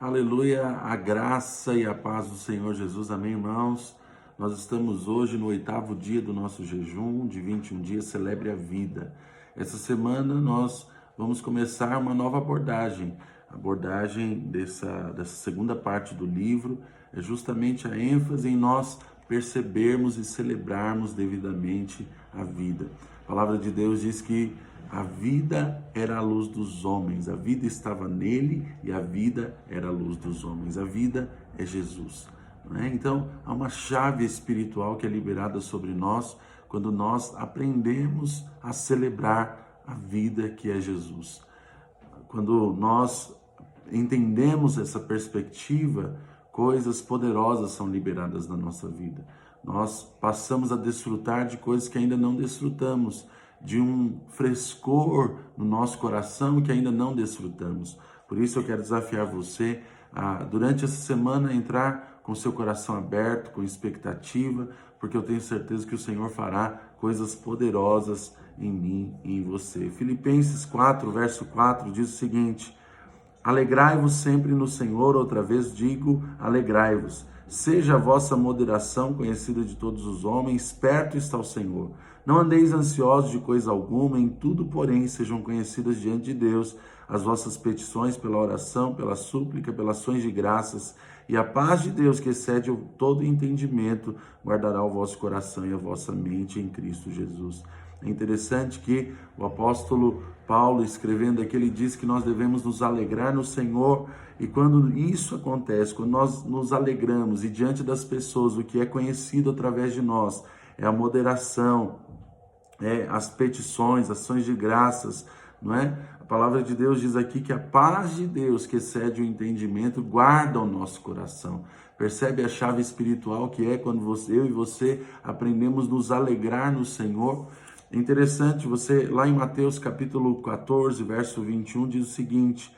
Aleluia, a graça e a paz do Senhor Jesus, amém, irmãos? Nós estamos hoje no 8º dia do nosso jejum de 21 dias, celebre a vida. Essa semana nós vamos começar uma nova abordagem. A abordagem dessa segunda parte do livro é justamente a ênfase em nós percebermos e celebrarmos devidamente a vida. A palavra de Deus diz que a vida era a luz dos homens, a vida estava nele e a vida era a luz dos homens. A vida é Jesus. Não é? Então, há uma chave espiritual que é liberada sobre nós quando nós aprendemos a celebrar a vida que é Jesus. Quando nós entendemos essa perspectiva, coisas poderosas são liberadas na nossa vida. Nós passamos a desfrutar de coisas que ainda não desfrutamos, de um frescor no nosso coração que ainda não desfrutamos. Por isso eu quero desafiar você a, durante essa semana, entrar com seu coração aberto, com expectativa, porque eu tenho certeza que o Senhor fará coisas poderosas em mim e em você. Filipenses 4, verso 4 diz o seguinte: alegrai-vos sempre no Senhor, outra vez digo, alegrai-vos. Seja a vossa moderação conhecida de todos os homens, perto está o Senhor. Não andeis ansiosos de coisa alguma, em tudo, porém, sejam conhecidas diante de Deus as vossas petições pela oração, pela súplica, pelas ações de graças, e a paz de Deus, que excede todo entendimento, guardará o vosso coração e a vossa mente em Cristo Jesus. É interessante que o apóstolo Paulo, escrevendo aqui, ele diz que nós devemos nos alegrar no Senhor, e quando isso acontece, quando nós nos alegramos e diante das pessoas o que é conhecido através de nós é a moderação, as petições, ações de graças, não é? A palavra de Deus diz aqui que a paz de Deus, que excede o entendimento, guarda o nosso coração. Percebe a chave espiritual que é quando eu e você aprendemos a nos alegrar no Senhor? É interessante, você lá em Mateus capítulo 14, verso 21, diz o seguinte: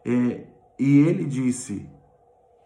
e ele disse,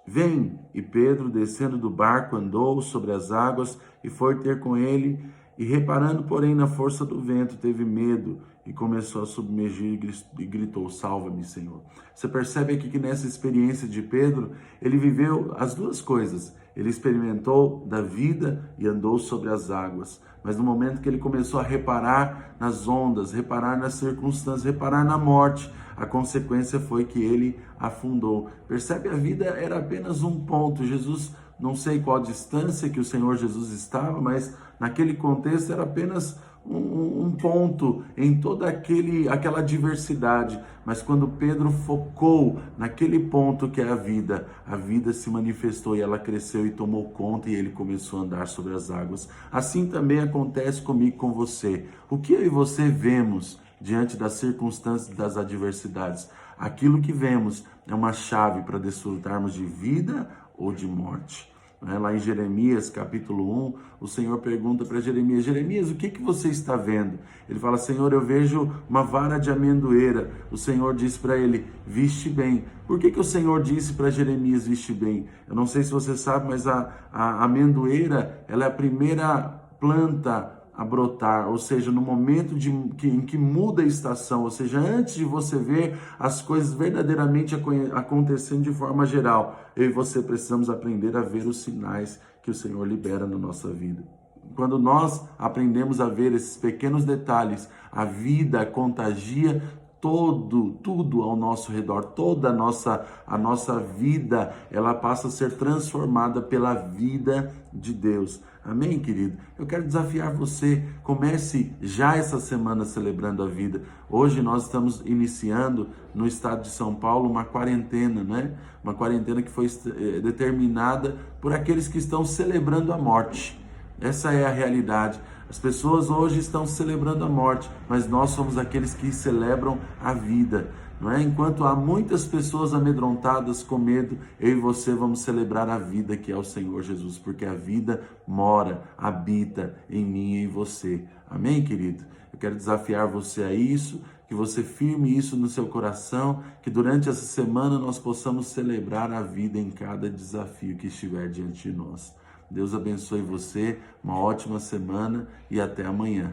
vem, e Pedro, descendo do barco, andou sobre as águas e foi ter com ele, e reparando, porém, na força do vento, teve medo e começou a submergir e gritou, salva-me, Senhor. Você percebe aqui que nessa experiência de Pedro, ele viveu as duas coisas. Ele experimentou da vida e andou sobre as águas. Mas no momento que ele começou a reparar nas ondas, reparar nas circunstâncias, reparar na morte, a consequência foi que ele afundou. Percebe? A vida era apenas um ponto. Jesus, não sei qual a distância que o Senhor Jesus estava, mas naquele contexto era apenas um ponto em toda aquela diversidade. Mas quando Pedro focou naquele ponto que é a vida se manifestou e ela cresceu e tomou conta e ele começou a andar sobre as águas. Assim também acontece comigo e com você. O que eu e você vemos diante das circunstâncias, das adversidades? Aquilo que vemos é uma chave para desfrutarmos de vida ou de morte. Lá em Jeremias capítulo 1, o Senhor pergunta para Jeremias, Jeremias, o que você está vendo? Ele fala, Senhor, eu vejo uma vara de amendoeira. O Senhor disse para ele, viste bem. Por que o Senhor disse para Jeremias, viste bem? Eu não sei se você sabe, mas a amendoeira, ela é a primeira planta a brotar, ou seja, no momento em que muda a estação, ou seja, antes de você ver as coisas verdadeiramente acontecendo de forma geral, eu e você precisamos aprender a ver os sinais que o Senhor libera na nossa vida. Quando nós aprendemos a ver esses pequenos detalhes, a vida contagia tudo ao nosso redor, toda a nossa vida, ela passa a ser transformada pela vida de Deus. Amém, querido? Eu quero desafiar você, comece já essa semana celebrando a vida. Hoje nós estamos iniciando no estado de São Paulo uma quarentena, né? Uma quarentena que foi determinada por aqueles que estão celebrando a morte. Essa é a realidade. As pessoas hoje estão celebrando a morte, mas nós somos aqueles que celebram a vida, não é? Enquanto há muitas pessoas amedrontadas com medo, eu e você vamos celebrar a vida que é o Senhor Jesus, porque a vida mora, habita em mim e em você. Amém, querido? Eu quero desafiar você a isso, que você firme isso no seu coração, que durante essa semana nós possamos celebrar a vida em cada desafio que estiver diante de nós. Deus abençoe você, uma ótima semana e até amanhã.